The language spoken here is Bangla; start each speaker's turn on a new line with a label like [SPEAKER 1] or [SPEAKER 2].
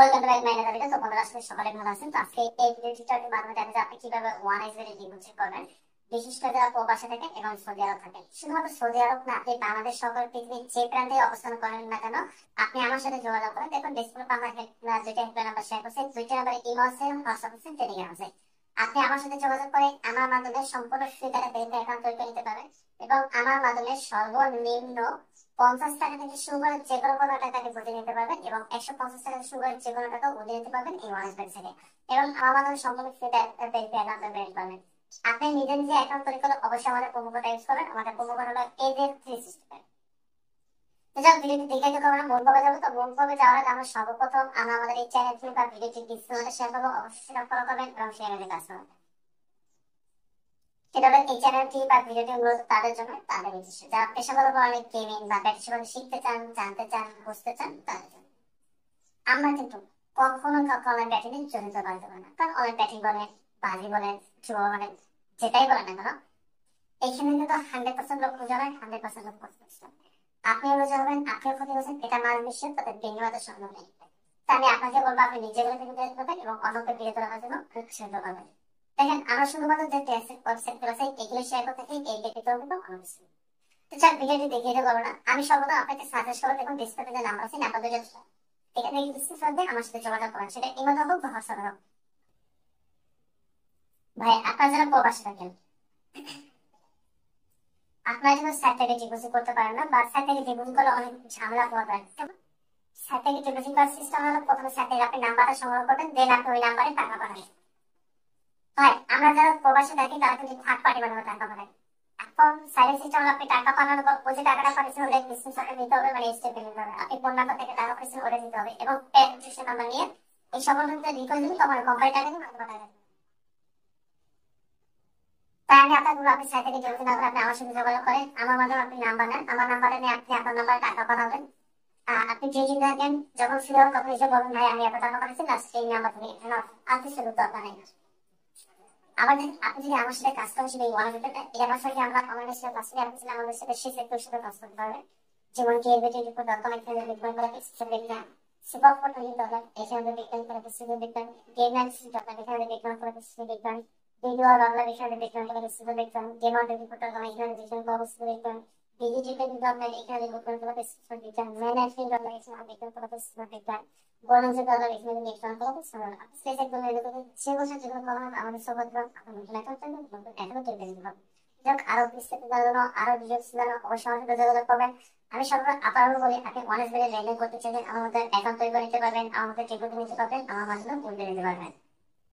[SPEAKER 1] Welcome to like minus video. তো বন্ধুরা আসলে সকালে ভালো আছেন। তো আজকে এই ভিডিওটির মাধ্যমে দেখা যায় আপনি কিভাবে ওয়ান এক্সবের ডিপোজিট করবেন, বিশেষ করে যারা প্রবাসে থাকেন এবং সৌদি আরব থাকেন। শুধুমাত্র সৌদি আরব না, আপনি বাংলাদেশ সকল পৃথিবীর যে প্রান্তে অবস্থান করেন না কেন, আপনি আমার সাথে যোগাযোগ করেন। দেখুন ডেসক্রিপশনে আমরা দুইটা হেল্পলাইন নাম্বার শেয়ার করছি, দুইটা নাম্বার ইমো আছে এবং হোয়াটসঅ্যাপ আছে, টেলিগ্রাম আছে। আপনি আমার সাথে যোগাযোগ করে আমার মাধ্যমে সম্পূর্ণ ফ্রি টাকা ব্যাংক অ্যাকাউন্ট তৈরি করে নিতে পারবেন এবং আমার মাধ্যমে সর্বনিম্ন 50 টাকা থেকে শুরু করে যে কোনো টাকা বুঝে নিতে পারবেন এবং 150 টাকা থেকে শুরু করে যে কোনো টাকা বুঝে নিতে পারবেন এই ওয়ালেট থেকে। এবং আমার মাধ্যমে সম্পূর্ণ ফ্রি ব্যাংক অ্যাকাউন্ট তৈরি পাবেন। আপনি নিজে নিজে অ্যাকাউন্ট তৈরি করলে অবশ্যই আমাদের প্রোমো কোড ইউজ করবেন। আমাদের প্রোমো কোড হলো AZ360। তো যাও ভিডিওটি দেখে যদি আমরা মূল পর্বে যাবো, তো মূল পর্বে যাওয়ার আগে আমরা সর্বপ্রথম আমরা আমাদের এই চ্যানেলটি বা ভিডিওটি ডিসক্রিপশনে শেয়ার করবো, অবশ্যই সেটা ফলো করবেন এবং শেয়ারে কাজ করবেন। সেটা হলো এই চ্যানেলটি বা ভিডিওটি মূলত তাদের জন্য, তাদের উদ্দেশ্যে যারা পেশাগত অনেক গেমিং বা পেশাগত শিখতে চান, জানতে চান, বুঝতে চান তাদের জন্য। আমরা কিন্তু কখনো অনলাইন ব্যাটিং এ জড়িত থাকতে পারি না, কারণ অনলাইন ব্যাটিং বলেন, বাজি বলেন, জুয়া বলেন, যেটাই বলেন না কেন, এইখানে কিন্তু 100% লোক রোজা হয়, 100% লোক ক্ষতিগ্রস্ত। আপনিও রোজা হবেন, আপনিও ক্ষতিগ্রস্ত, এটা আমার বিশ্বাস, তাদের বিনিময়ের সম্ভব নেই। তাই আমি আপনাকে বলবো আপনি নিজেগুলো থেকে বিরত থাকবেন এবং অন্যকে বিরত রাখার জন্য উৎসাহিত করবেন। দেখেন আমরা শুধুমাত্র যে ওয়েবসাইট আছে এগুলো শেয়ার করতে থাকি, এই ব্যক্তিত্ব কিন্তু অনবশ্যই। তো স্যার ভিডিওটি দেখিয়ে দেবো না, আমি সর্বদা আপনাকে সাজেস্ট করবো দেখুন ডিসপ্লেতে যে নাম্বার আছে নাম্বার দুটো এখানে ডিসক্রিপশন দিয়ে আমার সাথে যোগাযোগ করেন, সেটা ইমেল হোক বা হোয়াটসঅ্যাপ হোক। ভাই আপনারা যারা প্রবাসে থাকেন, আপনারা যখন সাইট থেকে ডিপোজিট করতে পারেন না বা সাইট থেকে ডিপোজিট করলে অনেক ঝামেলা পোহাতে হয়। সাইট থেকে ডিপোজিট করার সিস্টেম হলো প্রথমে সাইট থেকে আপনি নাম্বারটা সংগ্রহ করবেন, দেন আপনি ওই নাম্বারে টাকা পাঠাবেন। ভাই আমরা যারা প্রবাসে থাকি তারা কিন্তু থার্ড পার্টি বানানো টাকা পাঠায়। এখন সাইলেন্স সিস্টেম আপনি টাকা পাঠানোর পর ওই যে টাকাটা পাঠিয়েছেন ওটা স্ক্রিনশটে নিতে হবে, মানে স্টেপে নিতে হবে। আপনি কোন নাম্বার থেকে টাকা পাঠিয়েছেন ওটা নিতে হবে এবং পেমেন্ট নাম্বার নিয়ে এই সকল ক্ষেত্রে রিকোয়েস্ট দিলে তোমার কোম্পানি টাকা দিবে, আপনার টাকা দিবে। তাই আমি আপনার আপনি সাইট থেকে যোগাযোগ না করে আপনি আমার সাথে যোগাযোগ করেন, আমার মাধ্যমে আপনি নাম্বার নেন, আমার নাম্বারে নিয়ে আপনি আপনার নাম্বারে টাকা পাঠাবেন। আপনি যে চিন্তা থাকেন যখন ফ্রি হন তখন এসে বলুন ভাই আমি এত টাকা পাঠাচ্ছি না এই নাম্বার থেকে, আর কিছু দরকার নেই। আবার দেখেন আপনি যদি আমার সাথে কাজ করেন সেটা ওয়ান হান্ড্রেড এর মাসে আমরা আমাদের সাথে কাজ করে আপনি আমাদের সাথে সেই সেক্টরের সাথে কাজ করতে পারবেন। যেমন কি এলবিটি.com এখানে বিটকয়েন করা কিছু বিটকয়েন সুপার ফটো ডলার এখানে বিটকয়েন করা কিছু বিটকয়েন গেমনাইজ.com এখানে বিটকয়েন করা কিছু বিটকয়েন ভিডিও বাংলা এখানে বিটকয়েন করা কিছু বিটকয়েন গেমার.com এখানে বিটকয়েন করা কিছু বিটকয়েন ডিজিটাল.net এখানে বিটকয়েন করা কিছু বিটকয়েন ম্যানেজমেন্ট.com এখানে বিটকয়েন করা কিছু বিটকয়েন বলেন্সে ডলার এখানে বিটকয়েন করা কিছু ডলার সেই সেক্টরে যে বছর যেগুলো করা আমাদের সবার আপনাদের অ্যাকাউন্ট অ্যাকাউন্ট তৈরি করে দিলাম। যাক আরো বিস্তারিত জানানো, আরো ডিটেইলস জানানো অবশ্যই আমার সাথে যোগাযোগ করবেন। আমি সর্বদা আবারও বলি আপনি অনেক বেড়ে লেনদেন করতে চাইলে আমার মধ্যে অ্যাকাউন্ট তৈরি করে নিতে পারবেন, আমার মধ্যে টিকিট নিতে পারবেন, আমার মাধ্যমে বলতে নিতে পারবেন।